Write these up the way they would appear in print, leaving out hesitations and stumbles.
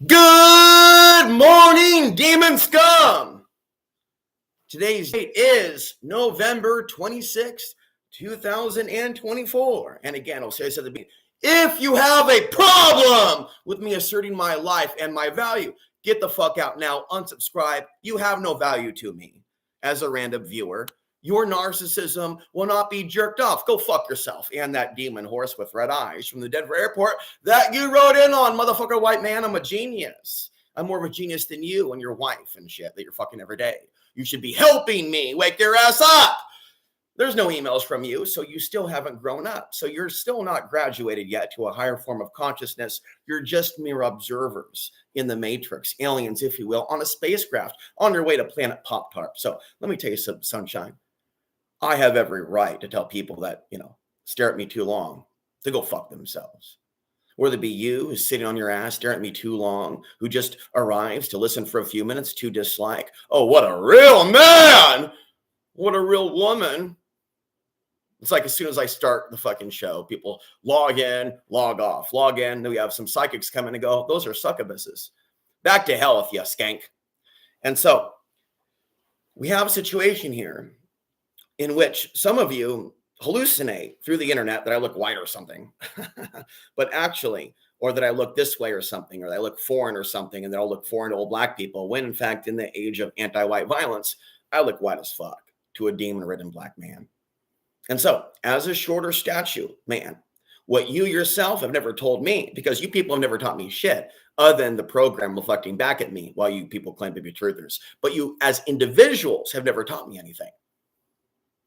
Good morning, demon scum. Today's date is November 26th, 2024. And again, I'll say this at the beginning. If you have a problem with me asserting my life and my value, get the fuck out now. Unsubscribe. You have no value to me as a random viewer. Your narcissism will not be jerked off. Go fuck yourself. And that demon horse with red eyes from the Denver airport that you rode in on, motherfucker white man. I'm a genius. I'm more of a genius than you and your wife and shit that you're fucking every day. You should be helping me wake your ass up. There's no emails from you, so you still haven't grown up. So you're still not graduated yet to a higher form of consciousness. You're just mere observers in the matrix, aliens, if you will, on a spacecraft on your way to planet Pop-Tart. So let me tell you some sunshine. I have every right to tell people that, stare at me too long to go fuck themselves. Whether it be you who's sitting on your ass, staring at me too long, who just arrives to listen for a few minutes to dislike. Oh, what a real man. What a real woman. It's like as soon as I start the fucking show, people log in, log off, log in. Then we have some psychics come in and go, those are succubuses. Back to hell with you, skank. And so we have a situation here in which some of you hallucinate through the internet that I look white or something, but actually, or that I look this way or something, or that I look foreign or something, and that I'll look foreign to old black people, when in fact, in the age of anti-white violence, I look white as fuck to a demon-ridden black man. And so, as a shorter statue man, what you yourself have never told me, because you people have never taught me shit, other than the program reflecting back at me while you people claim to be truthers, but you as individuals have never taught me anything.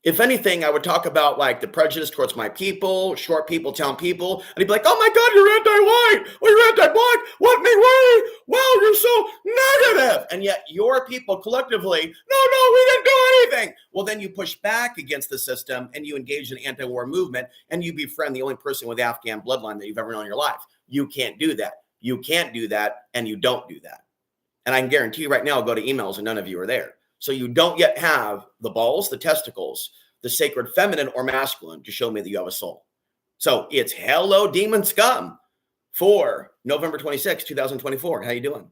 If anything, I would talk about like the prejudice towards my people, short people, town people, and he'd be like, oh my God, you're anti-white, or you're anti-black, what me worry? Wow, you're so negative. And yet your people collectively, no, we didn't do anything. Well, then you push back against the system and you engage in an anti-war movement and you befriend the only person with Afghan bloodline that you've ever known in your life. You can't do that. You can't do that, and you don't do that. And I can guarantee you right now, I'll go to emails and none of you are there. So you don't yet have the balls, the testicles, the sacred feminine or masculine to show me that you have a soul. So it's hello, demon scum, for November 26, 2024. How you doing?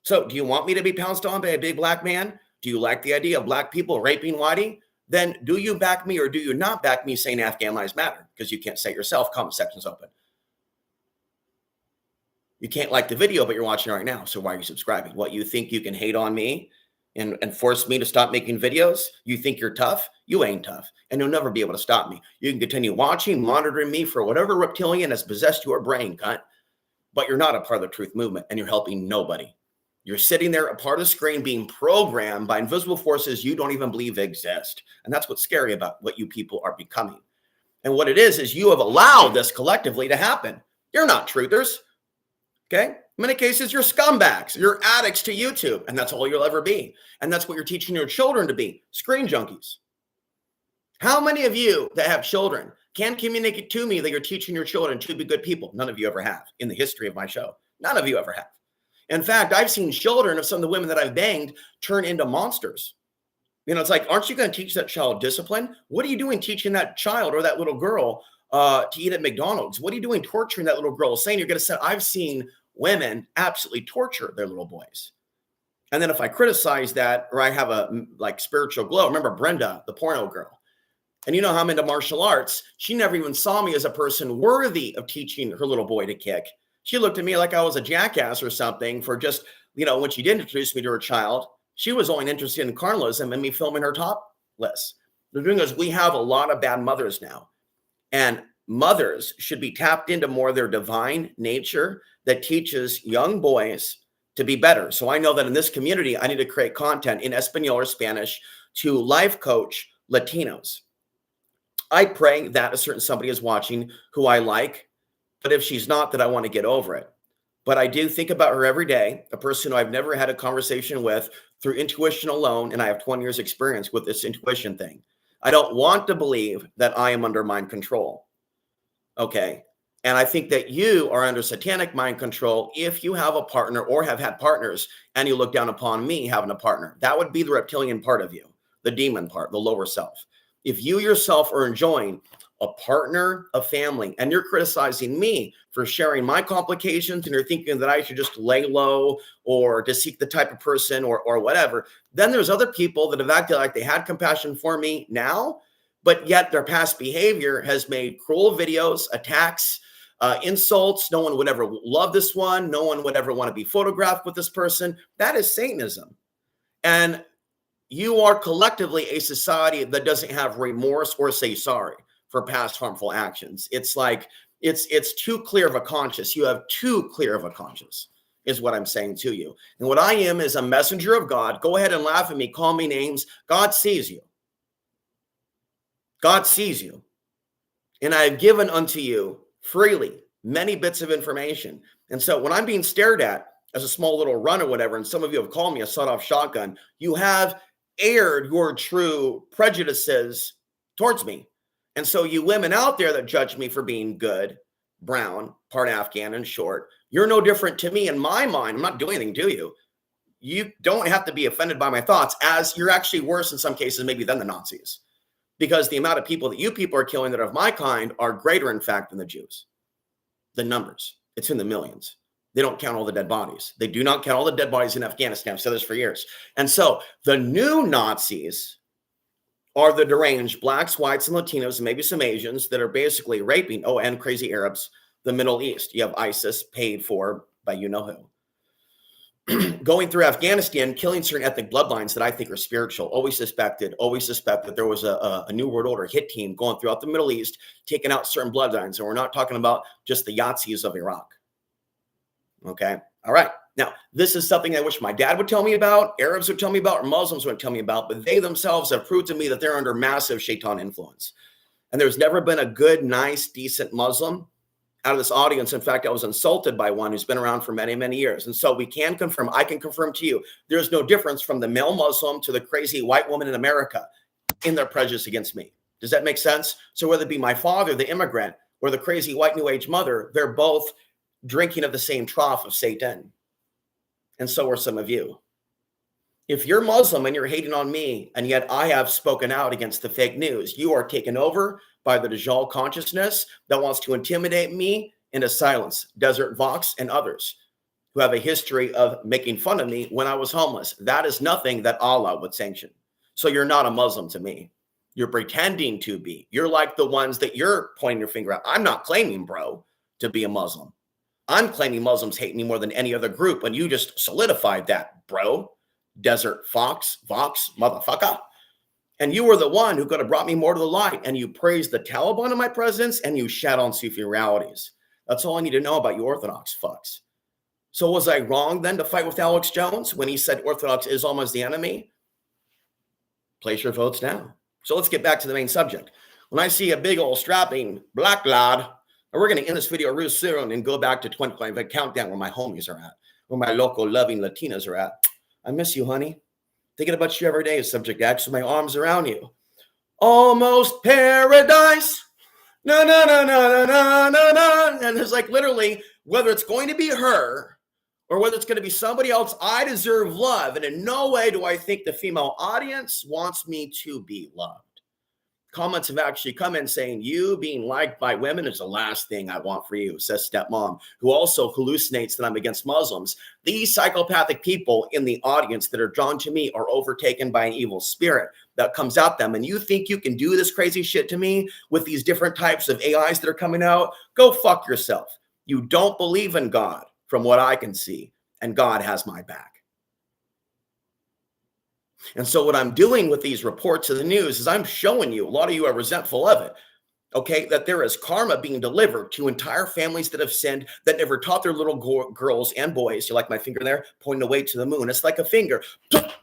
So do you want me to be pounced on by a big black man? Do you like the idea of black people raping whitey? Then do you back me or do you not back me saying Afghan lives matter? Because you can't say it yourself. Comment section's open. You can't like the video, but you're watching right now. So why are you subscribing? What, you think you can hate on me and force me to stop making videos? You think you're tough? You ain't tough. And you'll never be able to stop me. You can continue watching, monitoring me for whatever reptilian has possessed your brain, cunt. But you're not a part of the truth movement, and you're helping nobody. You're sitting there, a part of the screen, being programmed by invisible forces you don't even believe exist. And that's what's scary about what you people are becoming. And what it is you have allowed this collectively to happen. You're not truthers. Okay? In many cases, you're scumbags. You're addicts to YouTube, and that's all you'll ever be. And that's what you're teaching your children to be, screen junkies. How many of you that have children can communicate to me that you're teaching your children to be good people? None of you ever have in the history of my show. None of you ever have. In fact, I've seen children of some of the women that I've banged turn into monsters. It's like, aren't you going to teach that child discipline? What are you doing teaching that child or that little girl to eat at McDonald's? What are you doing torturing that little girl? Saying you're going to say, I've seen women absolutely torture their little boys. And then if I criticize that, or I have a spiritual glow, remember Brenda, the porno girl. And you know how I'm into martial arts. She never even saw me as a person worthy of teaching her little boy to kick. She looked at me like I was a jackass or something for just, when she did introduce me to her child, she was only interested in carnalism and me filming her topless. The thing is, we have a lot of bad mothers now. And mothers should be tapped into more of their divine nature that teaches young boys to be better. So I know that in this community, I need to create content in Espanol or Spanish to life coach Latinos. I pray that a certain somebody is watching who I like, but if she's not, then I want to get over it. But I do think about her every day, a person who I've never had a conversation with through intuition alone, and I have 20 years experience with this intuition thing. I don't want to believe that I am under mind control. Okay. And I think that you are under satanic mind control if you have a partner or have had partners and you look down upon me having a partner. That would be the reptilian part of you, the demon part, the lower self. If you yourself are enjoying a partner, a family, and you're criticizing me for sharing my complications, and you're thinking that I should just lay low or to seek the type of person or whatever, then there's other people that have acted like they had compassion for me now, but yet their past behavior has made cruel videos, attacks, insults. No one would ever love this one. No one would ever want to be photographed with this person. That is Satanism. And you are collectively a society that doesn't have remorse or say sorry for past harmful actions. It's like, it's too clear of a conscience. You have too clear of a conscience is what I'm saying to you. And what I am is a messenger of God. Go ahead and laugh at me, call me names. God sees you. God sees you. And I have given unto you freely many bits of information. And so when I'm being stared at as a small little run or whatever, and some of you have called me a sawed-off shotgun, you have aired your true prejudices towards me. And so you women out there that judge me for being good, brown, part Afghan and short, you're no different to me in my mind. I'm not doing anything to you. You don't have to be offended by my thoughts, as you're actually worse in some cases maybe than the Nazis, because the amount of people that you people are killing that are of my kind are greater, in fact, than the Jews. The numbers, it's in the millions. They don't count all the dead bodies. They do not count all the dead bodies in Afghanistan. I've said this for years. And so the new Nazis are the deranged blacks, whites, and Latinos, and maybe some Asians that are basically raping, and crazy Arabs, the Middle East. You have ISIS paid for by you-know-who. Going through Afghanistan, killing certain ethnic bloodlines that I think are spiritual. Always suspect that there was a New World Order hit team going throughout the Middle East, taking out certain bloodlines. And we're not talking about just the Yahtzees of Iraq. Okay. All right. Now, this is something I wish my dad would tell me about, Arabs would tell me about, or Muslims would tell me about, but they themselves have proved to me that they're under massive shaitan influence. And there's never been a good, nice, decent Muslim out of this audience. In fact, I was insulted by one who's been around for many, many years. And so we can confirm, I can confirm to you, there's no difference from the male Muslim to the crazy white woman in America in their prejudice against me. Does that make sense? So whether it be my father, the immigrant, or the crazy white New Age mother, they're both drinking of the same trough of Satan. And so are some of you. If you're Muslim and you're hating on me, and yet I have spoken out against the fake news, you are taken over by the Dajjal consciousness that wants to intimidate me into silence. Desert Vox and others who have a history of making fun of me when I was homeless. That is nothing that Allah would sanction. So you're not a Muslim to me. You're pretending to be. You're like the ones that you're pointing your finger at. I'm not claiming, bro, to be a Muslim. I'm claiming Muslims hate me more than any other group, and you just solidified that, bro. Desert Vox, motherfucker. And you were the one who could have brought me more to the light, and you praised the Taliban in my presence, and you shat on Sufi realities. That's all I need to know about you Orthodox fucks. So was I wrong then to fight with Alex Jones when he said Orthodox Islam is the enemy? Place your votes now. So let's get back to the main subject. When I see a big old strapping black lad, and we're going to end this video real soon and go back to 20, countdown where my homies are at, where my local loving Latinas are at. I miss you, honey. Thinking about you every day, Subject X, with my arms around you. Almost paradise. No, no, no, no, no, no, no, no. And it's like literally, whether it's going to be her or whether it's going to be somebody else, I deserve love. And in no way do I think the female audience wants me to be loved. Comments have actually come in saying you being liked by women is the last thing I want for you, says stepmom, who also hallucinates that I'm against Muslims. These psychopathic people in the audience that are drawn to me are overtaken by an evil spirit that comes at them. And you think you can do this crazy shit to me with these different types of AIs that are coming out? Go fuck yourself. You don't believe in God from what I can see, and God has my back. And so what I'm doing with these reports of the news is I'm showing you, a lot of you are resentful of it, okay, that there is karma being delivered to entire families that have sinned, that never taught their little girls and boys, you like my finger there, pointing away to the moon. It's like a finger.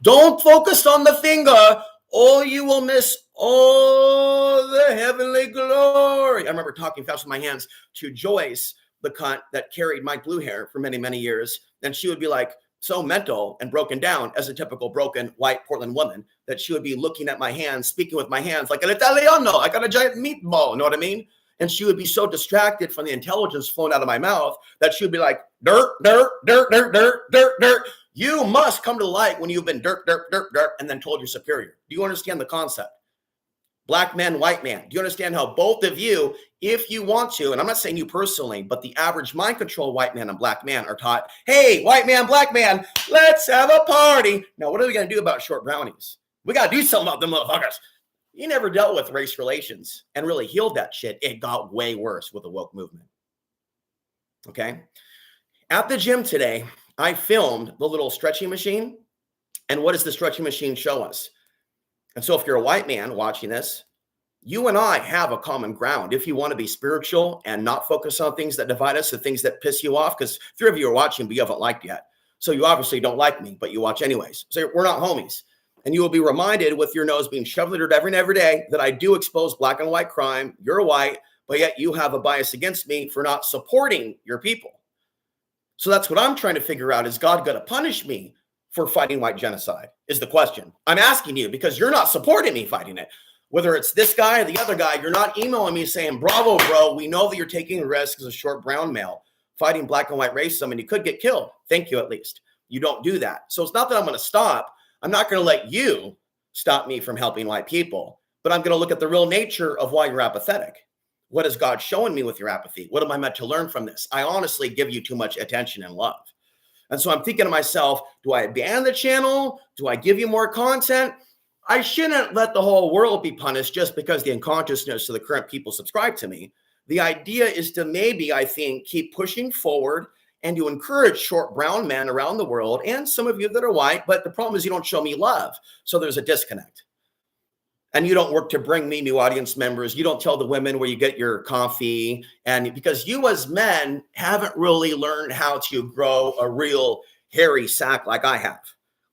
Don't focus on the finger, or you will miss all the heavenly glory. I remember talking fast with my hands to Joyce, the cunt that carried my blue hair for many, many years, and she would be like, so mental and broken down as a typical broken white Portland woman that she would be looking at my hands, speaking with my hands like an Italiano. I got a giant meatball, you know what I mean? And she would be so distracted from the intelligence flowing out of my mouth that she would be like, dirt, dirt, dirt, dirt, dirt, dirt, dirt. You must come to the light when you've been dirt, dirt, dirt, dirt, and then told your superior. Do you understand the concept? Black man, white man. Do you understand how both of you, if you want to, and I'm not saying you personally, but the average mind control white man and black man are taught, hey, white man, black man, let's have a party. Now, what are we going to do about short brownies? We got to do something about them motherfuckers. You never dealt with race relations and really healed that shit. It got way worse with the woke movement. Okay? At the gym today, I filmed the little stretching machine. And what does the stretching machine show us? And so if you're a white man watching this, you and I have a common ground. If you want to be spiritual and not focus on things that divide us, the things that piss you off, because 3 of you are watching, but you haven't liked yet. So you obviously don't like me, but you watch anyways. So we're not homies. And you will be reminded with your nose being shoved in the dirt every day that I do expose black and white crime. You're white, but yet you have a bias against me for not supporting your people. So that's what I'm trying to figure out. Is God going to punish me for fighting white genocide is the question. I'm asking you because you're not supporting me fighting it. Whether it's this guy or the other guy, you're not emailing me saying, bravo, bro, we know that you're taking a risk as a short brown male fighting black and white racism and you could get killed. Thank you, at least. You don't do that. So it's not that I'm going to stop. I'm not going to let you stop me from helping white people, but I'm going to look at the real nature of why you're apathetic. What is God showing me with your apathy? What am I meant to learn from this? I honestly give you too much attention and love. And so I'm thinking to myself, do I ban the channel? Do I give you more content? I shouldn't let the whole world be punished just because the unconsciousness of the current people subscribe to me. The idea is to maybe, I think, keep pushing forward and to encourage short brown men around the world and some of you that are white. But the problem is you don't show me love. So there's a disconnect. And you don't work to bring me new audience members. You don't tell the women where you get your coffee. And because you as men haven't really learned how to grow a real hairy sack like I have,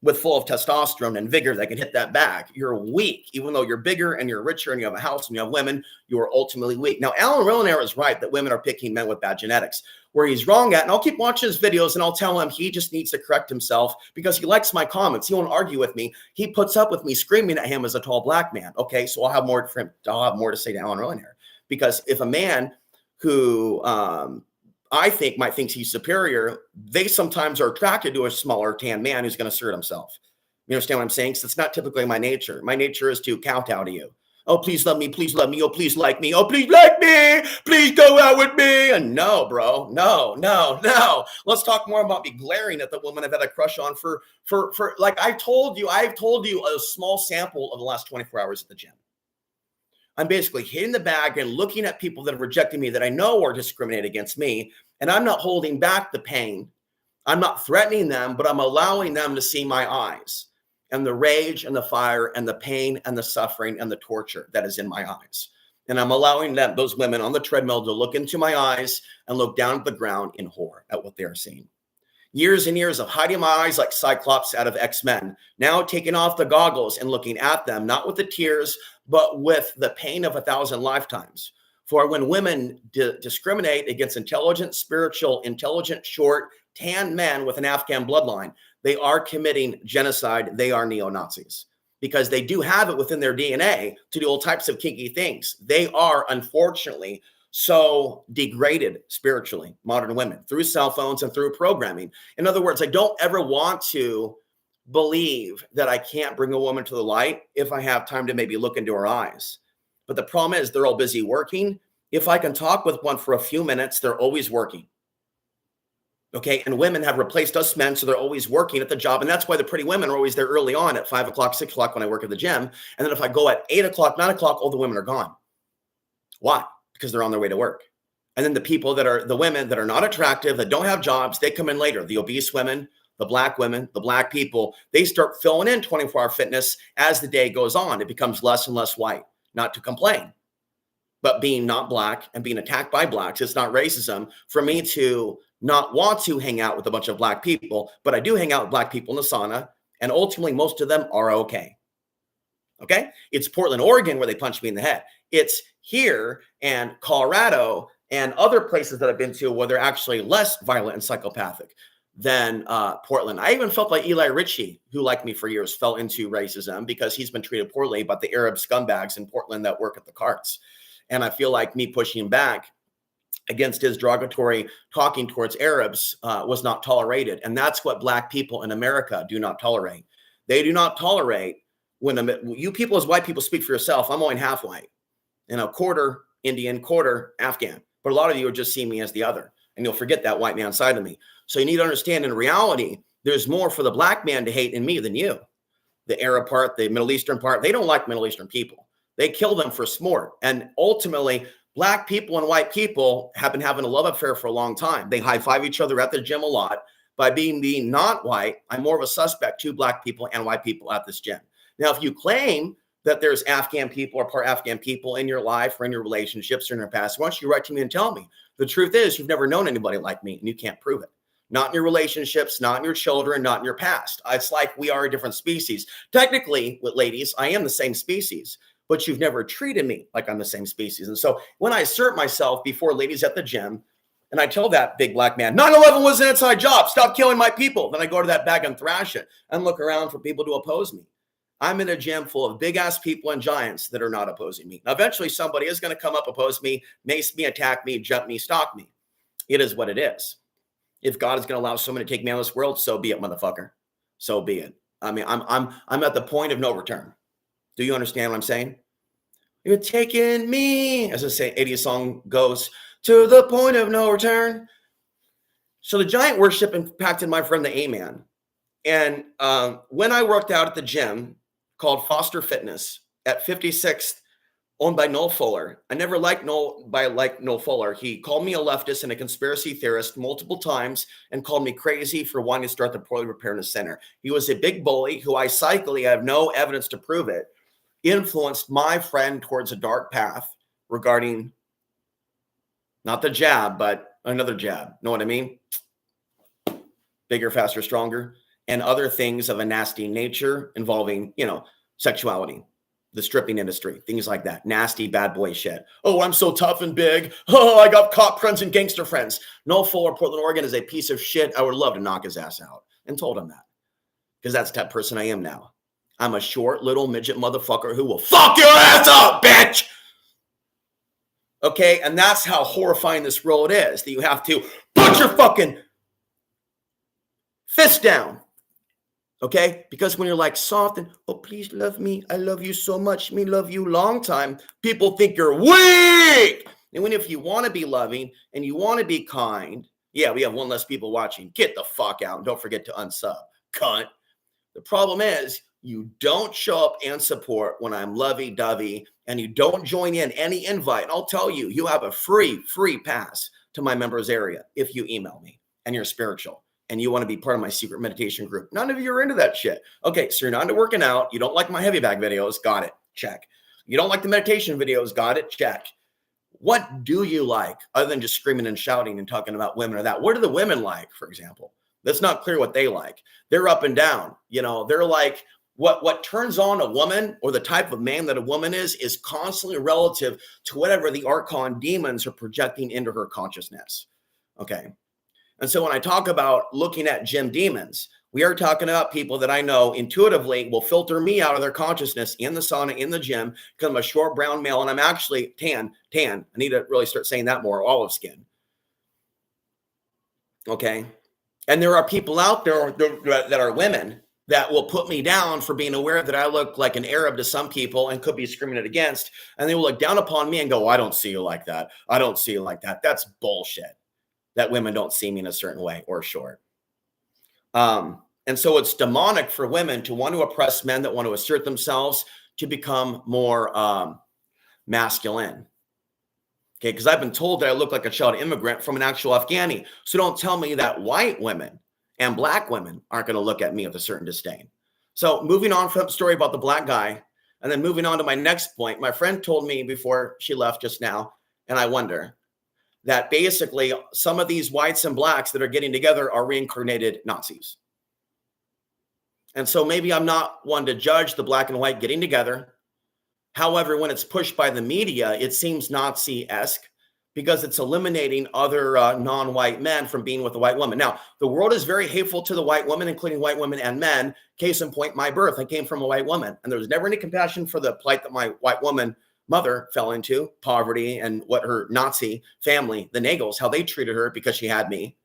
with full of testosterone and vigor that can hit that bag. You're weak, even though you're bigger and you're richer and you have a house and you have women, you are ultimately weak. Now, Alan Rillianaire is right that women are picking men with bad genetics. Where he's wrong at, and I'll keep watching his videos and I'll tell him he just needs to correct himself because he likes my comments. He won't argue with me. He puts up with me screaming at him as a tall black man. Okay, so I'll have more for him. I'll have more to say to Alan Rillianaire because if a man who I think might think he's superior, they sometimes are attracted to a smaller tan man who's going to assert himself. You understand what I'm saying? So it's not typically my nature. My nature is to kowtow to you. Oh, please love me. Please love me. Oh, please like me. Oh, please like me. Please go out with me. And no, bro. No. Let's talk more about me glaring at the woman I've had a crush on for like I've told you a small sample of the last 24 hours at the gym. I'm basically hitting the bag and looking at people that have rejected me that I know are discriminating against me. And I'm not holding back the pain. I'm not threatening them, but I'm allowing them to see my eyes and the rage and the fire and the pain and the suffering and the torture that is in my eyes. And I'm allowing them, those women on the treadmill to look into my eyes and look down at the ground in horror at what they're seeing. Years and years of hiding my eyes like Cyclops out of X-Men, now taking off the goggles and looking at them, not with the tears, but with the pain of 1,000 lifetimes. For when women discriminate against intelligent, spiritual, intelligent, short, tan men with an Afghan bloodline, they are committing genocide. They are neo-Nazis because they do have it within their DNA to do all types of kinky things. They are, unfortunately, so degraded spiritually, modern women, through cell phones and through programming. In other words, I don't ever want to believe that I can't bring a woman to the light if I have time to maybe look into her eyes. But the problem is they're all busy working. If I can talk with one for a few minutes, they're always working. Okay. And women have replaced us men. So they're always working at the job. And that's why the pretty women are always there early on at 5 o'clock, 6 o'clock when I work at the gym. And then if I go at 8 o'clock, 9 o'clock, all the women are gone. Why? Because they're on their way to work. And then the people that are the women that are not attractive, that don't have jobs, they come in later. The obese women, the black people, they start filling in 24-hour fitness as the day goes on. It becomes less and less white. Not to complain, but being not black and being attacked by blacks, it's not racism for me to not want to hang out with a bunch of black people, but I do hang out with black people in the sauna, and ultimately most of them are okay. Okay? It's Portland, Oregon, where they punched me in the head. It's here and Colorado and other places that I've been to where they're actually less violent and psychopathic than Portland. I even felt like Eli Ritchie, who liked me for years, fell into racism because he's been treated poorly by the Arab scumbags in Portland that work at the carts. And I feel like me pushing back against his derogatory talking towards Arabs was not tolerated. And that's what black people in America do not tolerate. They do not tolerate you people as white people speak for yourself, I'm only half white and a quarter Indian, quarter Afghan. But a lot of you are just seeing me as the other, and you'll forget that white man side of me. So you need to understand, in reality, there's more for the black man to hate in me than you. The Arab part, the Middle Eastern part, they don't like Middle Eastern people. They kill them for sport. And ultimately, black people and white people have been having a love affair for a long time. They high-five each other at the gym a lot. By being not white, I'm more of a suspect to black people and white people at this gym. Now, if you claim that there's Afghan people or part Afghan people in your life or in your relationships or in your past, why don't you write to me and tell me? The truth is, you've never known anybody like me, and you can't prove it. Not in your relationships, not in your children, not in your past. It's like we are a different species. Technically, with ladies, I am the same species, but you've never treated me like I'm the same species. And so when I assert myself before ladies at the gym, and I tell that big black man, 9/11 was an inside job, stop killing my people. Then I go to that bag and thrash it and look around for people to oppose me. I'm in a gym full of big-ass people and giants that are not opposing me. Now, eventually, somebody is going to come up, oppose me, mace me, attack me, jump me, stalk me. It is what it is. If God is going to allow someone to take me out of this world, so be it, motherfucker. So be it. I mean, I'm at the point of no return. Do you understand what I'm saying? You're taking me, as the 80s song goes, to the point of no return. So the giant worship impacted my friend, the A-Man. And when I worked out at the gym called Foster Fitness at 56th, owned by Noel Fuller. I never liked Noel Fuller. He called me a leftist and a conspiracy theorist multiple times and called me crazy for wanting to start the poorly preparedness center. He was a big bully who I have no evidence to prove it, influenced my friend towards a dark path regarding not the jab, but another jab. Know what I mean? Bigger, faster, stronger, and other things of a nasty nature involving, sexuality. The stripping industry, things like that. Nasty bad boy shit. Oh, I'm so tough and big. Oh, I got cop friends and gangster friends. Noel Fuller, Portland, Oregon is a piece of shit. I would love to knock his ass out, and told him that, because that's the type of person I am now. I'm a short little midget motherfucker who will fuck your ass up, bitch. Okay, and that's how horrifying this world is, that you have to put your fucking fist down. Okay, because when you're like soft and, oh, please love me, I love you so much, me love you long time, people think you're weak. And if you want to be loving and you want to be kind, yeah, we have one less people watching. Get the fuck out and don't forget to unsub, cunt. The problem is you don't show up and support when I'm lovey-dovey, and you don't join in any invite. And I'll tell you, you have a free pass to my members area if you email me and you're spiritual and you want to be part of my secret meditation group. None of you are into that shit. Okay, so you're not into working out. You don't like my heavy bag videos. Got it. Check. You don't like the meditation videos. Got it. Check. What do you like other than just screaming and shouting and talking about women or that? What do the women like, for example? That's not clear what they like. They're up and down. They're like, what turns on a woman or the type of man that a woman is constantly relative to whatever the archon demons are projecting into her consciousness. Okay. And so when I talk about looking at gym demons, we are talking about people that I know intuitively will filter me out of their consciousness in the sauna, in the gym, because I'm a short brown male and I'm actually tan. I need to really start saying that more, olive skin. Okay. And there are people out there that are women that will put me down for being aware that I look like an Arab to some people and could be discriminated against. And they will look down upon me and go, I don't see you like that. I don't see you like that. That's bullshit. That women don't see me in a certain way or short. And so it's demonic for women to want to oppress men that want to assert themselves to become more masculine. Okay, because I've been told that I look like a child immigrant from an actual Afghani. So don't tell me that white women and black women aren't going to look at me with a certain disdain. So moving on from the story about the black guy, and then moving on to my next point, my friend told me before she left just now, and I wonder, that basically some of these whites and blacks that are getting together are reincarnated Nazis. And so maybe I'm not one to judge the black and white getting together. However, when it's pushed by the media, it seems Nazi-esque because it's eliminating other non-white men from being with a white woman. Now, the world is very hateful to the white woman, including white women and men. Case in point, my birth, I came from a white woman, and there was never any compassion for the plight that my white woman mother fell into, poverty, and what her Nazi family, the Nagels, how they treated her because she had me.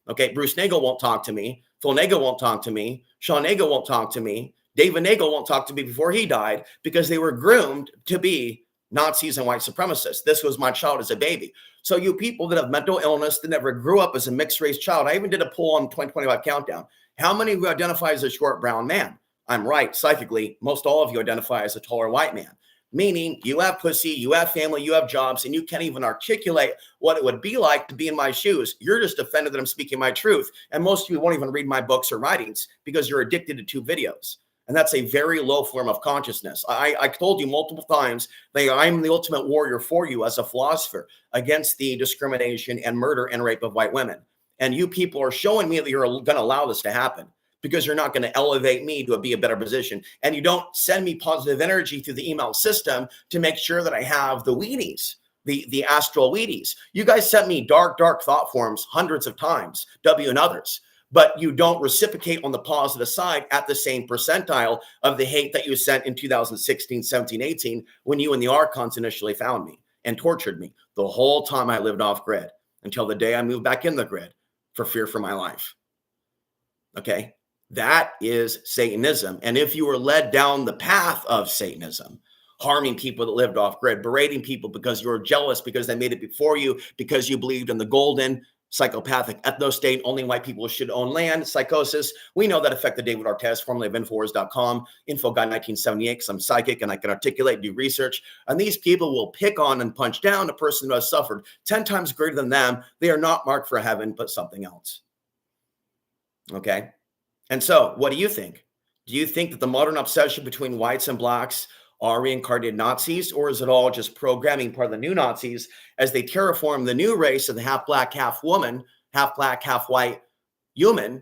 Okay, Bruce Nagel won't talk to me. Phil Nagel won't talk to me. Sean Nagel won't talk to me David Nagel won't talk to me before he died because they were groomed to be Nazis and white supremacists. This was my child as a baby. So you people that have mental illness that never grew up as a mixed race child, I even did a poll on 2025 Countdown. How many of you identify as a short brown man? I'm right. Psychically, most all of you identify as a taller white man. Meaning you have pussy, you have family, you have jobs, and you can't even articulate what it would be like to be in my shoes. You're just offended that I'm speaking my truth. And most of you won't even read my books or writings because you're addicted to 2 videos. And that's a very low form of consciousness. I told you multiple times that I'm the ultimate warrior for you as a philosopher against the discrimination and murder and rape of white women. And you people are showing me that you're going to allow this to happen because you're not going to elevate me to be a better position. And you don't send me positive energy through the email system to make sure that I have the Wheaties, the astral Wheaties. You guys sent me dark thought forms hundreds of times, W and others. But you don't reciprocate on the positive side at the same percentile of the hate that you sent in 2016, 17, 18, when you and the Archons initially found me and tortured me the whole time I lived off grid until the day I moved back in the grid for fear for my life. Okay, that is Satanism. And if you were led down the path of Satanism, harming people that lived off grid, berating people because you were jealous because they made it before you, because you believed in the golden psychopathic ethno-state, only white people should own land, psychosis. We know that affected David Artez, formerly of Infowars.com, Info Guy 1978, because I'm psychic and I can articulate, do research. And these people will pick on and punch down a person who has suffered 10 times greater than them. They are not marked for heaven, but something else. Okay? And so, what do you think? Do you think that the modern obsession between whites and blacks are reincarnated Nazis, or is it all just programming part of the new Nazis as they terraform the new race of the half black, half woman, half black, half white human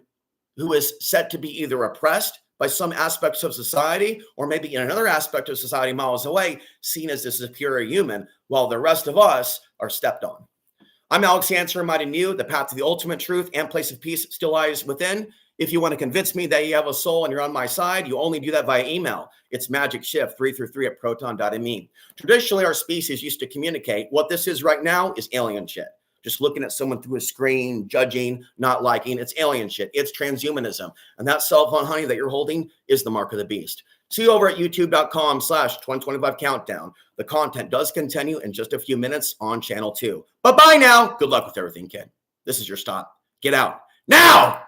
who is said to be either oppressed by some aspects of society or maybe in another aspect of society miles away, seen as the superior human, while the rest of us are stepped on. I'm Alex Hanser, reminding you the path to the ultimate truth and place of peace still lies within. If you want to convince me that you have a soul and you're on my side, you only do that via email. It's magicshift333@proton.me. Traditionally, our species used to communicate. What this is right now is alien shit. Just looking at someone through a screen, judging, not liking. It's alien shit. It's transhumanism. And that cell phone, honey, that you're holding is the mark of the beast. See you over at youtube.com/2025countdown. The content does continue in just a few minutes on channel 2. But bye now. Good luck with everything, kid. This is your stop. Get out now.